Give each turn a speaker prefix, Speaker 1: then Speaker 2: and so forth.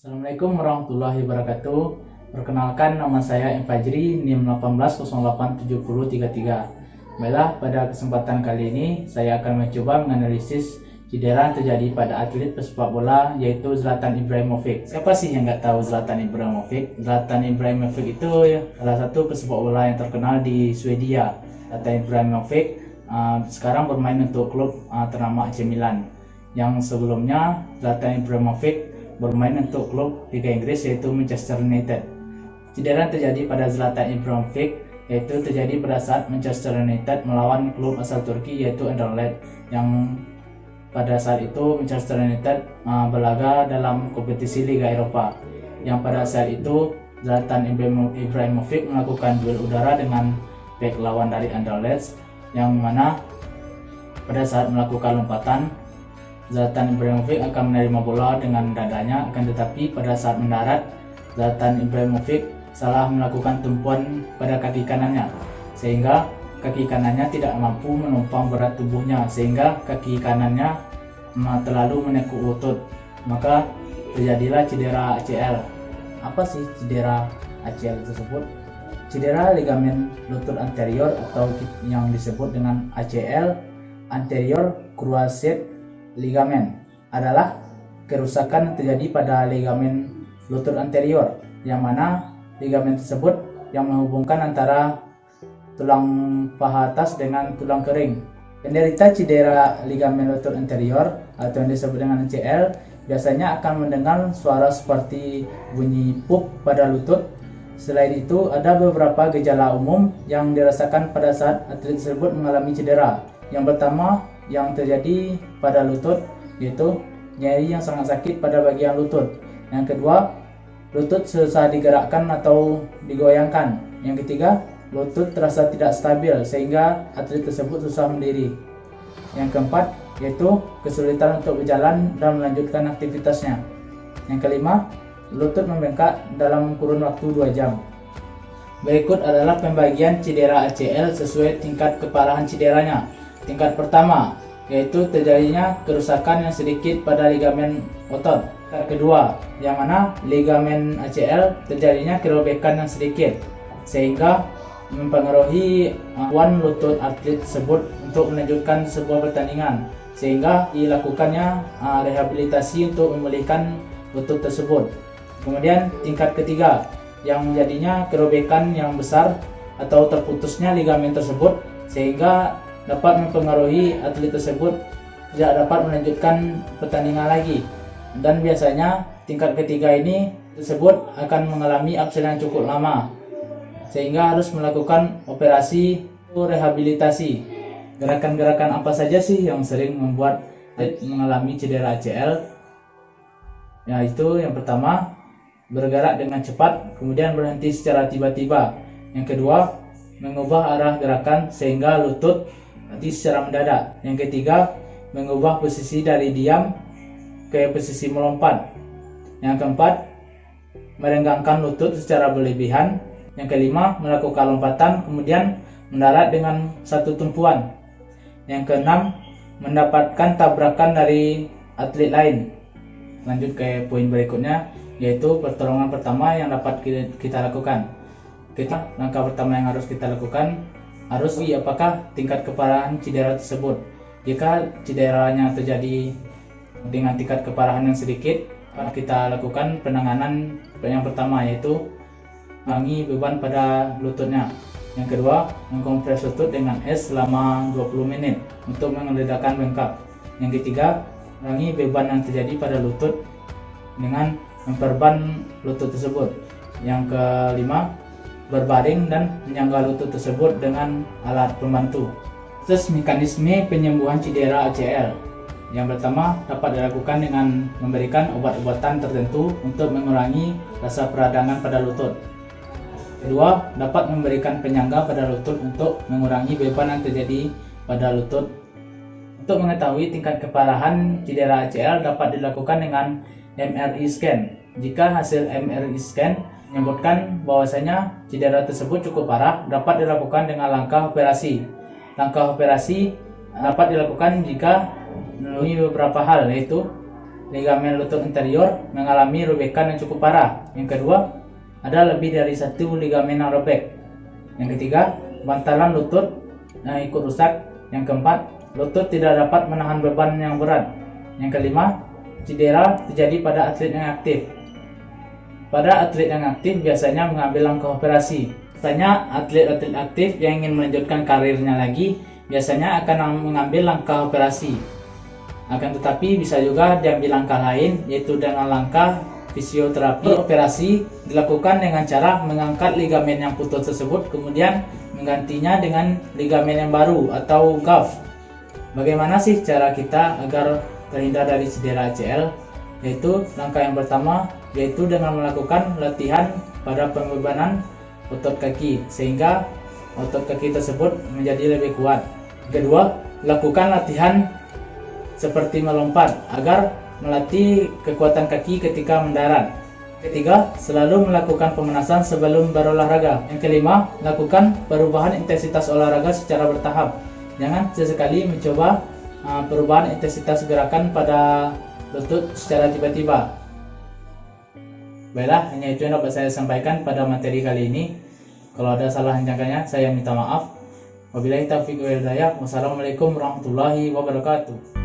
Speaker 1: Assalamualaikum warahmatullahi wabarakatuh. Perkenalkan, nama saya M. Fajri, NIM 18087033. Baiklah, pada kesempatan kali ini saya akan mencoba menganalisis cedera yang terjadi pada atlet pesepak bola yaitu Zlatan Ibrahimovic. Siapa sih yang nggak tahu Zlatan Ibrahimovic? Zlatan Ibrahimovic itu salah satu pesepak bola yang terkenal di Swedia. Zlatan Ibrahimovic sekarang bermain untuk klub ternama AC Milan. Yang sebelumnya Zlatan Ibrahimovic bermain untuk klub Liga Inggris yaitu Manchester United. Cedera yang terjadi pada Zlatan Ibrahimovic yaitu terjadi pada saat Manchester United melawan klub asal Turki yaitu Anderlecht, yang pada saat itu Manchester United berlaga dalam kompetisi Liga Eropa. Yang pada saat itu Zlatan Ibrahimovic melakukan duel udara dengan bek lawan dari Anderlecht, yang mana pada saat melakukan lompatan Zlatan Ibrahimovic akan menerima bola dengan dadanya, akan tetapi pada saat mendarat Zlatan Ibrahimovic salah melakukan tumpuan pada kaki kanannya, sehingga kaki kanannya tidak mampu menumpang berat tubuhnya, sehingga kaki kanannya terlalu menekuk lutut, maka terjadilah cedera ACL. Apa sih cedera ACL tersebut? Cedera ligamen lutut anterior atau yang disebut dengan ACL, anterior cruciate ligamen, adalah kerusakan yang terjadi pada ligamen lutut anterior, yang mana ligamen tersebut yang menghubungkan antara tulang paha atas dengan tulang kering. Penderita cedera ligamen lutut anterior atau yang disebut dengan ACL biasanya akan mendengar suara seperti bunyi pup pada lutut. Selain itu, ada beberapa gejala umum yang dirasakan pada saat atlet tersebut mengalami cedera. Yang pertama yang terjadi pada lutut yaitu nyeri yang sangat sakit pada bagian lutut. Yang kedua, lutut susah digerakkan atau digoyangkan. Yang ketiga, lutut terasa tidak stabil sehingga atlet tersebut susah berdiri. Yang keempat yaitu kesulitan untuk berjalan dan melanjutkan aktivitasnya. Yang kelima, lutut membengkak dalam kurun waktu 2 jam. Berikut adalah pembagian cedera ACL sesuai tingkat keparahan cederanya. Tingkat pertama yaitu terjadinya kerusakan yang sedikit pada ligamen otot. Tingkat kedua, yang mana ligamen ACL terjadinya kerobekan yang sedikit sehingga mempengaruhi kemampuan lutut atlet tersebut untuk melanjutkan sebuah pertandingan, sehingga dilakukannya rehabilitasi untuk memulihkan lutut tersebut. Kemudian tingkat ketiga yang menjadinya kerobekan yang besar atau terputusnya ligamen tersebut sehingga dapat mempengaruhi atlet tersebut tidak dapat melanjutkan pertandingan lagi, dan biasanya tingkat ketiga ini tersebut akan mengalami absen yang cukup lama sehingga harus melakukan operasi rehabilitasi. Gerakan-gerakan apa saja sih yang sering membuat atlet mengalami cedera ACL? Yaitu yang pertama, bergerak dengan cepat kemudian berhenti secara tiba-tiba. Yang kedua, mengubah arah gerakan sehingga lutut secara mendadak. Yang ketiga, mengubah posisi dari diam ke posisi melompat. Yang keempat, merenggangkan lutut secara berlebihan. Yang kelima, melakukan lompatan kemudian mendarat dengan satu tumpuan. Yang keenam, mendapatkan tabrakan dari atlet lain. Lanjut ke poin berikutnya, yaitu pertolongan pertama yang dapat kita lakukan. Langkah pertama yang harus kita lakukan harus apakah tingkat keparahan cedera tersebut. Jika cederanya terjadi dengan tingkat keparahan yang sedikit, kita lakukan penanganan yang pertama yaitu mengurangi beban pada lututnya. Yang kedua, mengkompres lutut dengan es selama 20 menit untuk mengeredakan bengkak. Yang ketiga, mengurangi beban yang terjadi pada lutut dengan memperban lutut tersebut. Yang kelima, berbaring dan menyangga lutut tersebut dengan alat pembantu. Terus mekanisme penyembuhan cedera ACL. Yang pertama dapat dilakukan dengan memberikan obat-obatan tertentu untuk mengurangi rasa peradangan pada lutut. Kedua, dapat memberikan penyangga pada lutut untuk mengurangi beban yang terjadi pada lutut. Untuk mengetahui tingkat keparahan cedera ACL dapat dilakukan dengan MRI scan. Jika hasil MRI scan menyebutkan bahwasanya cedera tersebut cukup parah, dapat dilakukan dengan langkah operasi. Langkah operasi dapat dilakukan jika melalui beberapa hal, yaitu ligamen lutut anterior mengalami robekan yang cukup parah. Yang kedua, ada lebih dari satu ligamen yang robek. Yang ketiga, bantalan lutut yang ikut rusak. Yang keempat, lutut tidak dapat menahan beban yang berat. Yang kelima, cedera terjadi pada atlet yang aktif. Pada atlet yang aktif biasanya mengambil langkah operasi. Biasanya atlet-atlet aktif yang ingin melanjutkan karirnya lagi biasanya akan mengambil langkah operasi. Akan tetapi bisa juga diambil langkah lain, yaitu dengan langkah fisioterapi. Operasi dilakukan dengan cara mengangkat ligamen yang putus tersebut, kemudian menggantinya dengan ligamen yang baru atau graft. Bagaimana sih cara kita agar terhindar dari cedera ACL? Yaitu langkah yang pertama, yaitu dengan melakukan latihan pada pembebanan otot kaki sehingga otot kaki tersebut menjadi lebih kuat. Kedua, lakukan latihan seperti melompat agar melatih kekuatan kaki ketika mendarat. Ketiga, selalu melakukan pemanasan sebelum berolahraga. Yang kelima, lakukan perubahan intensitas olahraga secara bertahap. Jangan sesekali mencoba perubahan intensitas gerakan pada lutut secara tiba-tiba. Baiklah, hanya itu yang dapat saya sampaikan pada materi kali ini. Kalau ada salah jangkanya, saya minta maaf. Wabillahi taufiq wal hidayah. Wassalamualaikum warahmatullahi wabarakatuh.